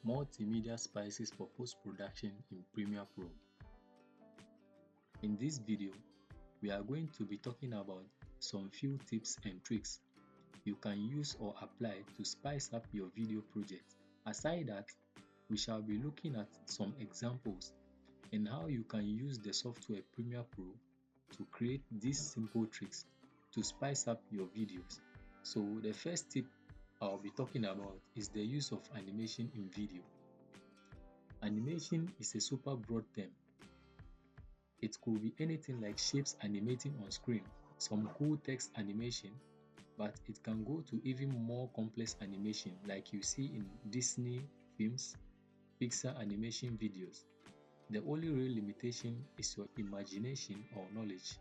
multimedia spices for post-production in Premiere Pro. In this video, we are going to be talking about some few tips and tricks you can use or apply to spice up your video project. Aside that, we shall be looking at some examples and how you can use the software Premiere Pro to create these simple tricks to spice up your videos. So the first tip I'll be talking about is the use of animation in video. Animation is a super broad term. It could be anything like shapes animating on screen, some cool text animation, but it can go to even more complex animation like you see in Disney films, Pixar animation videos. The only real limitation is your imagination or knowledge.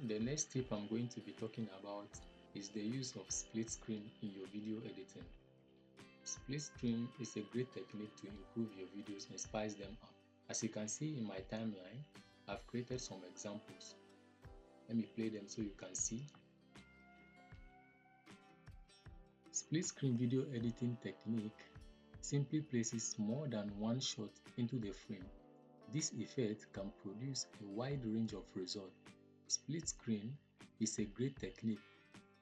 The next tip I'm going to be talking about is the use of split screen in your video editing. Split screen is a great technique to improve your videos and spice them up. As you can see in my timeline, I've created some examples. Let me play them so you can see. Split screen video editing technique simply places more than one shot into the frame. This effect can produce a wide range of results. Split screen is a great technique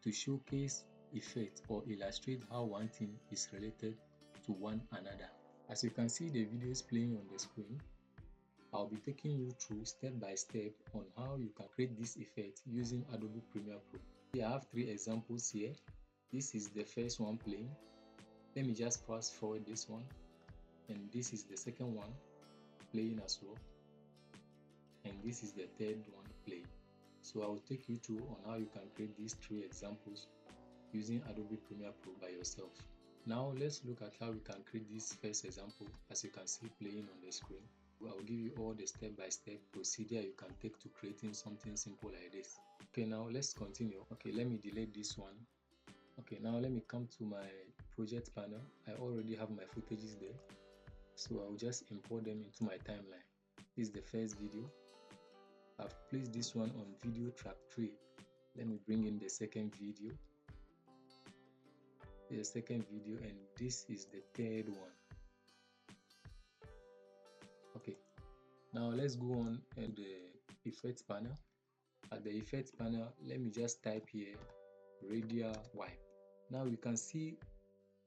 to showcase effect or illustrate how one thing is related to one another. As you can see the videos playing on the screen, I'll be taking you through step by step on how you can create this effect using Adobe Premiere Pro. Here I have 3 examples here. This is the first one playing. Let me just fast forward this one, and this is the second one playing as well, and this is the third one playing. So I will take you through on how you can create these 3 examples using Adobe Premiere Pro by yourself. Now let's look at how we can create this first example. As you can see playing on the screen, I will give you all the step-by-step procedure you can take to creating something simple like this. Okay, now let's continue. Okay, let me delete this one. Okay, now let me come to my project panel. I already have my footages there, so I will just import them into my timeline. This is the first video. I've placed this one on video track 3. Let me bring in the second video. The second video, and this is the third one. Okay, now let's go on to the effects panel. At the effects panel, let me just type here radial wipe. Now we can see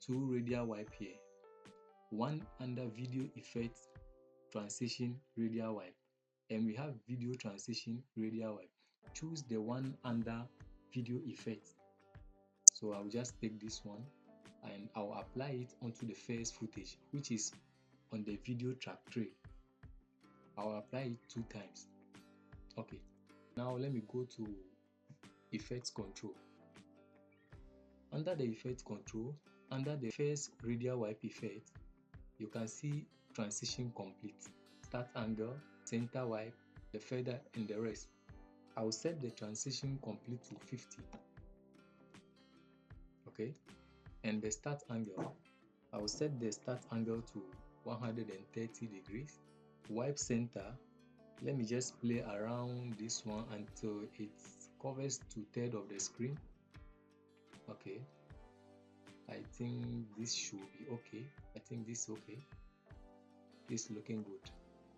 2 radial wipe here, one under video effect transition radial wipe, and we have video transition radial wipe. Choose the one under video effect. So I'll just take this one and I'll apply it onto the first footage, which is on the video track 3. I'll apply it 2 times. Okay, now let me go to effects control. Under the effect control, under the first radial wipe effect, you can see transition complete, start angle, center wipe, the feather, and the rest. I will set the transition complete to 50. Okay, and the start angle, I will set the start angle to 130 degrees. Wipe center, let me just play around this one until it covers 2/3 of the screen. Okay, I think this should be okay. I think this is okay. This is looking good.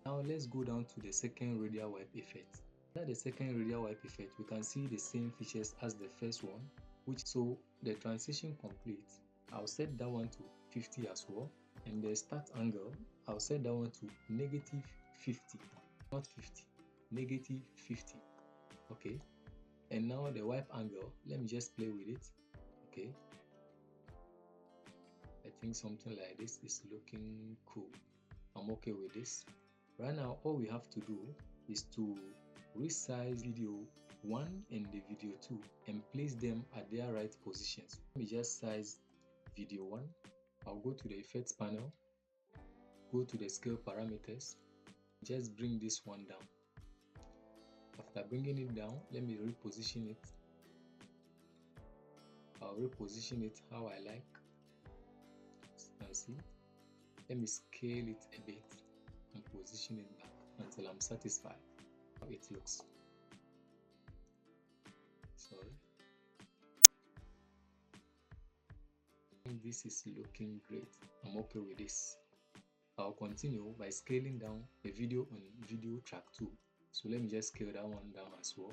Now let's go down to the second radial wipe effect. Under the second radial wipe effect, we can see the same features as the first one, so the transition complete, I'll set that one to 50 as well, and the start angle, I'll set that one to -50, not 50, -50. Okay, and now the wipe angle, let me just play with it. Okay, I think something like this is looking cool. I'm okay with this. Right now all we have to do is to resize video 1 and the video 2 and place them at their right positions. Let me just size video 1. I'll go to the effects panel, go to the scale parameters, just bring this one down. After bringing it down, let me reposition it. I'll reposition it how I like. As you can see, let me scale it a bit and position it back until I'm satisfied how it looks. Sorry. I think this is looking great. I'm okay with this. I'll continue by scaling down a video on video track 2. So let me just scale that one down as well.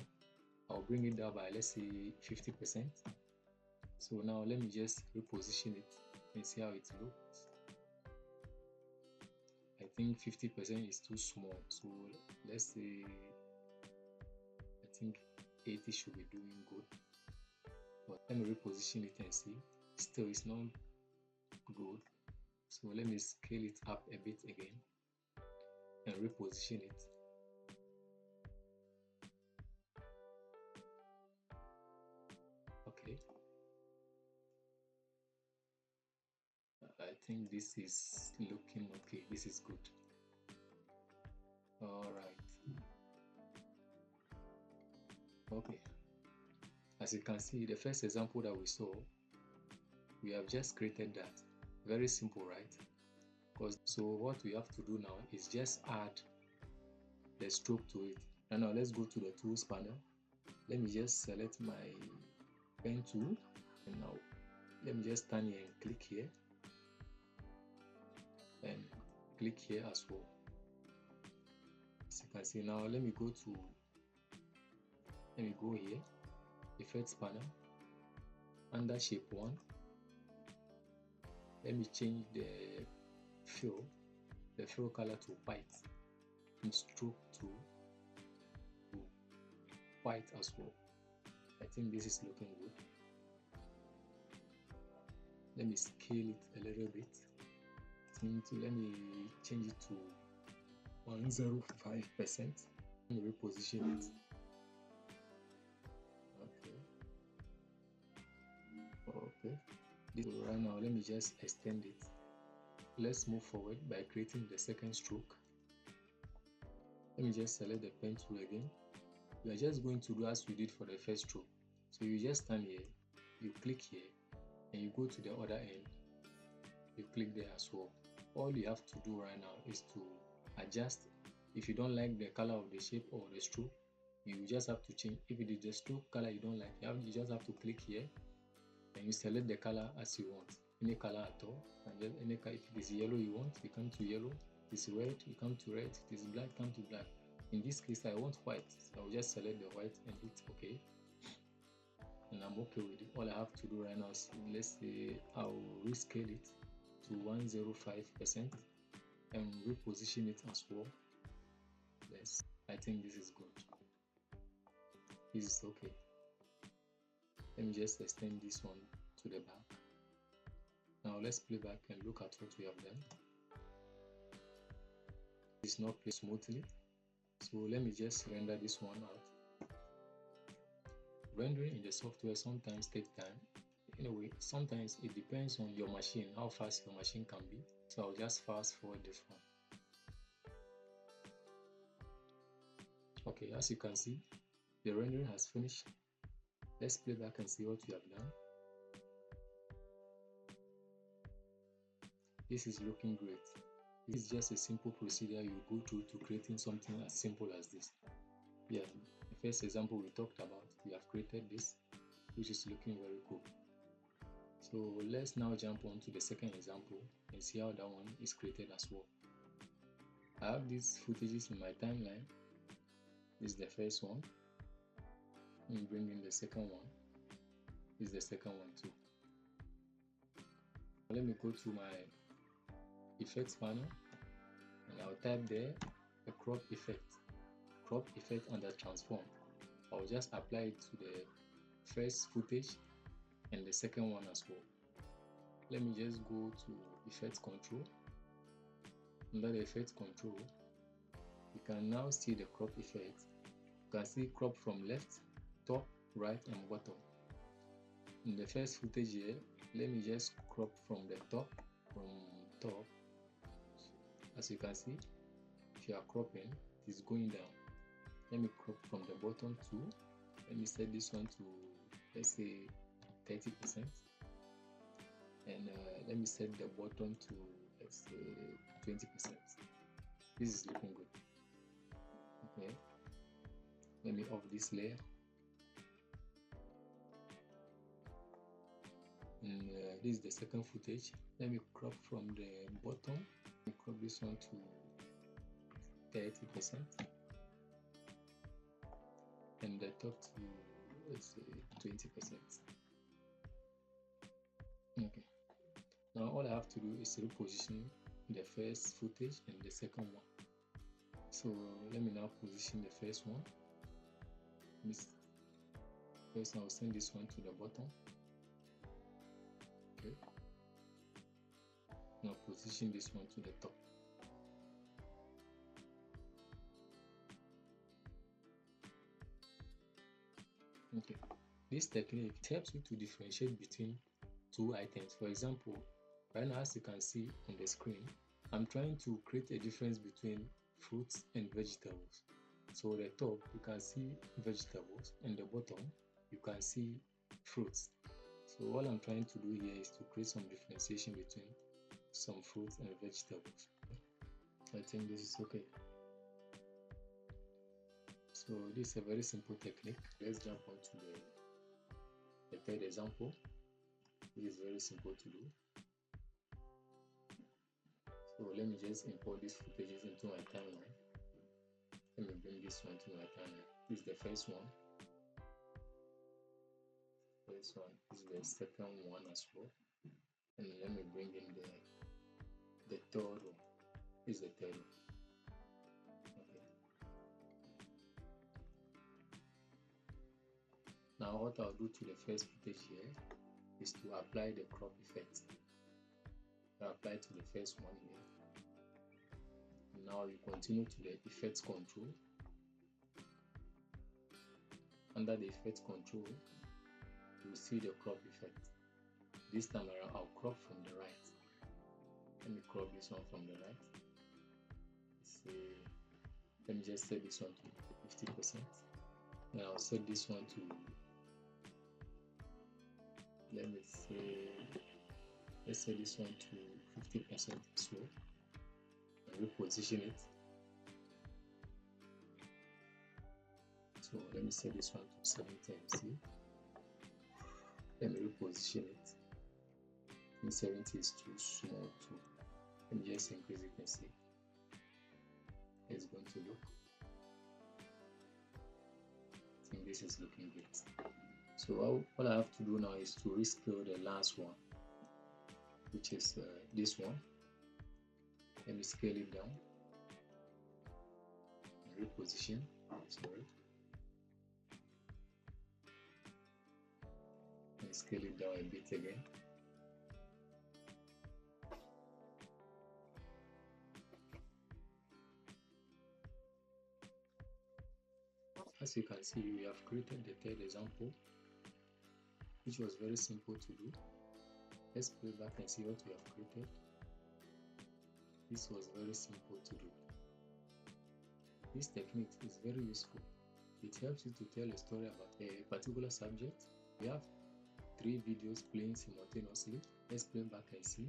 I'll bring it down by, let's say, 50%. So now let me just reposition it and see how it looks. I think 50% is too small, so let's say I think 80 should be doing good. But let me reposition it and see. Still it's not good, so let me scale it up a bit again and reposition it. Okay, I think this is looking okay. This is good. All right. Okay, as you can see, the first example that we saw, we have just created that. Very simple, right? So what we have to do now is just add the stroke to it. And now let's go to the tools panel. Let me just select my pen tool, and now let me just stand here and click here and click here as well. As you can see, now let me go here, effects panel, under shape 1. Let me change the fill color to white, and stroke to white as well. I think this is looking good. Let me scale it a little bit. Let me change it to 105%. Let me reposition it. Okay. Right now, let me just extend it. Let's move forward by creating the second stroke. Let me just select the pen tool again. We are just going to do as we did for the first stroke. So you just stand here, you click here, and you go to the other end. You click there as well. All you have to do right now is to adjust. If you don't like the color of the shape or the stroke, you just have to change. If it is the stroke color you don't like, you just have to click here and you select the color as you want, any color at all. And just any color. If it is yellow you want, you come to yellow. If it's red, you come to red. If it is black, come to black. In this case, I want white, so I will just select the white and hit OK. And I'm okay with it. All I have to do right now is, let's say, I'll rescale it to 105% and reposition it as well. Yes, I think this is good. This is okay. Let me just extend this one to the back. Now let's play back and look at what we have done. It's not playing smoothly, so let me just render this one out. Rendering in the software sometimes takes time. Anyway, sometimes it depends on your machine, how fast your machine can be. So I'll just fast forward this one. Okay, as you can see, the rendering has finished. Let's play back and see what we have done. This is looking great. This is just a simple procedure you go through to creating something as simple as this. Yeah, the first example we talked about, we have created this, which is looking very cool. So let's now jump on to the second example and see how that one is created as well. I have these footages in my timeline. This is the first one. Let me bring in the second one. This is the second one too. Let me go to my effects panel and I'll type there a crop effect under transform. I'll just apply it to the first footage and the second one as well. Let me just go to effects control. Under the effects control, you can now see the crop effect. You can see crop from left, top, right and bottom. In the first footage here, let me just crop from the top, as you can see, if you are cropping, it is going down. Let me crop from the bottom too. Let me set this one to, let's say, 30%, and let me set the bottom to, let's say, 20%. This is looking good. Okay, let me off this layer, and this is the second footage. Let me crop from the bottom. Let me crop this one to 30% and the top to, let's say, 20%. Okay. Now all I have to do is reposition the first footage and the second one. So let me now position the first one. First I'll send this one to the bottom. Okay. Now position this one to the top. Okay. This technique helps you to differentiate between two items. For example, right now as you can see on the screen, I'm trying to create a difference between fruits and vegetables. So the top you can see vegetables and the bottom you can see fruits. So all I'm trying to do here is to create some differentiation between some fruits and vegetables. I think this is okay. So this is a very simple technique. Let's jump on to the third example. It is very simple to do. So let me just import these footages into my timeline. Let me bring this one to my timeline. This is the first one. This one is the second one as well. And let me bring in the third one. This is the third one. Okay. Now what I'll do to the first footage here is to apply the crop effect. I'll apply to the first one here. Now you continue to the effects control. Under the effects control, you will see the crop effect. This time around, I'll crop from the right. Let me crop this one from the right. Let me just set this one to 50%. Then I'll set this one to, let's set this one to 50% as well. And reposition it. So let me set this one to 70 MC. Let me reposition it. 70 is too small too. Let me just increase it and see. It's going to look. I think this is looking great. So all I have to do now is to rescale the last one, which is this one. Let me scale it down and reposition. Sorry. And scale it down a bit again. As you can see, we have created the third example, which was very simple to do. Let's play back and see what we have created. This was very simple to do. This technique is very useful. It helps you to tell a story about a particular subject. We have 3 videos playing simultaneously. Let's play back and see.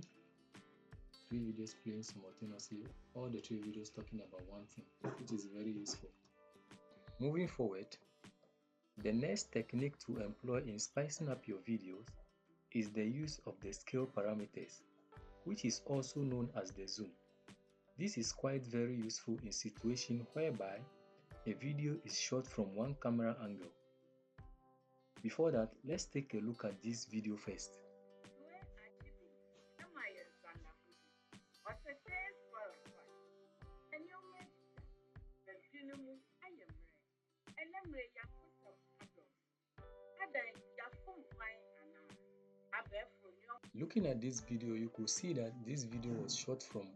3 videos playing simultaneously. All the 3 videos talking about one thing, which is very useful. Moving forward, the next technique to employ in spicing up your videos is the use of the scale parameters, which is also known as the zoom. This is quite very useful in situations whereby a video is shot from one camera angle. Before that, let's take a look at this video first. Looking at this video, you could see that this video was shot from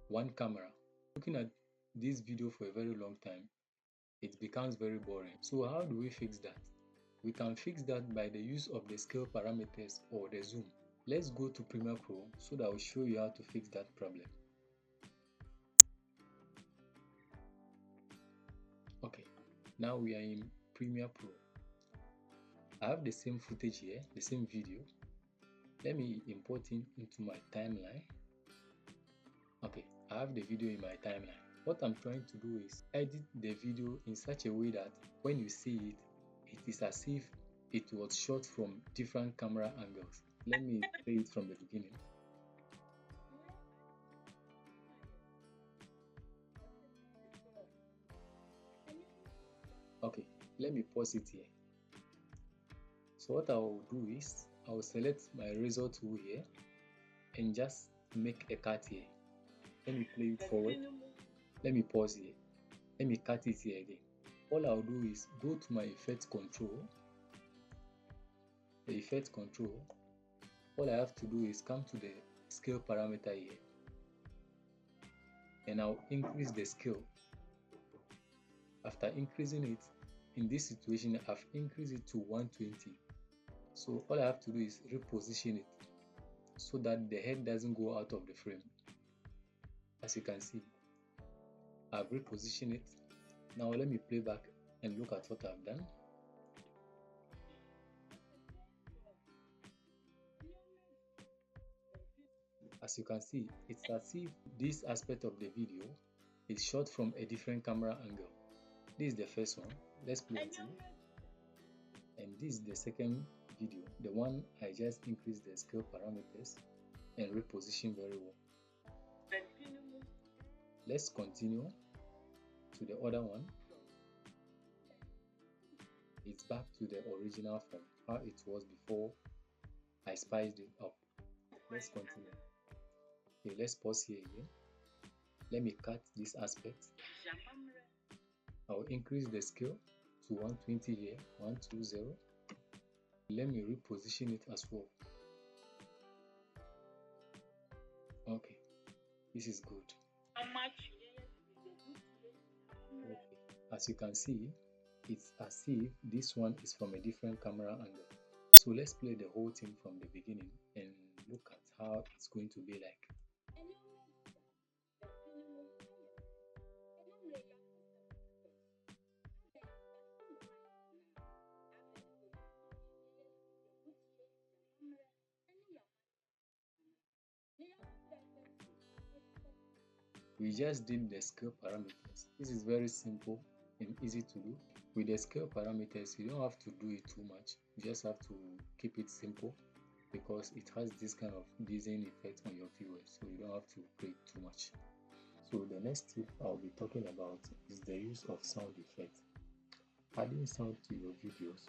one camera. Looking at this video for a very long time, it becomes very boring. So how do we fix that? We can fix that by the use of the scale parameters or the zoom. Let's go to Premiere Pro so that I'll show you how to fix that problem. Okay, now we are in Premiere Pro. I have the same footage here, the same video. Let me import it into my timeline. Okay, I have the video in my timeline. What I'm trying to do is edit the video in such a way that when you see it, it is as if it was shot from different camera angles. Let me play it from the beginning. Okay, let me pause it here. So what I will do is I will select my razor tool here and just make a cut here. Let me play it forward. Let me pause here. Let me cut it here again. All I'll do is go to my effect control. The effect control. All I have to do is come to the scale parameter here. And I'll increase the scale. After increasing it, in this situation, I've increased it to 120. So all I have to do is reposition it so that the head doesn't go out of the frame. As you can see, I've repositioned it. Now let me play back and look at what I've done. As you can see, it's as if this aspect of the video is shot from a different camera angle. This is the first one. Let's play it here. And this is the second video, the one I just increased the scale parameters and reposition very well. Let's continue to the other one. It's back to the original form, how it was before I spiced it up. Let's continue. Okay, let's pause here again. Let me cut this aspect. I'll increase the scale to 120 here, 120. Let me reposition it as well. Okay, this is good. Okay, as you can see, it's as if this one is from a different camera angle. So let's play the whole thing from the beginning and look at how it's going to be like. We just did the scale parameters. This is very simple and easy to do. With the scale parameters, you don't have to do it too much. You just have to keep it simple because it has this kind of design effect on your viewers, so you don't have to play too much. So the next tip I'll be talking about is the use of sound effects. Adding sound to your videos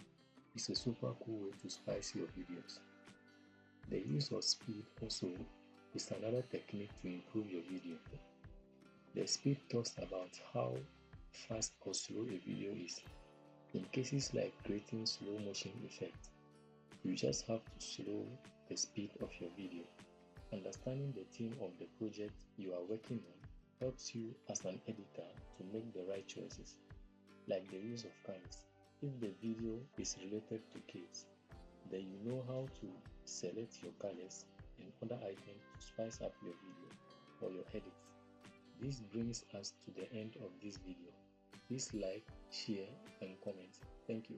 is a super cool way to spice your videos. The use of speed also is another technique to improve your video. The speed talks about how fast or slow a video is. In cases like creating slow motion effect, you just have to slow the speed of your video. Understanding the theme of the project you are working on helps you as an editor to make the right choices, like the use of colors. If the video is related to kids, then you know how to select your colors and other items to spice up your video or your edits. This brings us to the end of this video. Please like, share and comment. Thank you.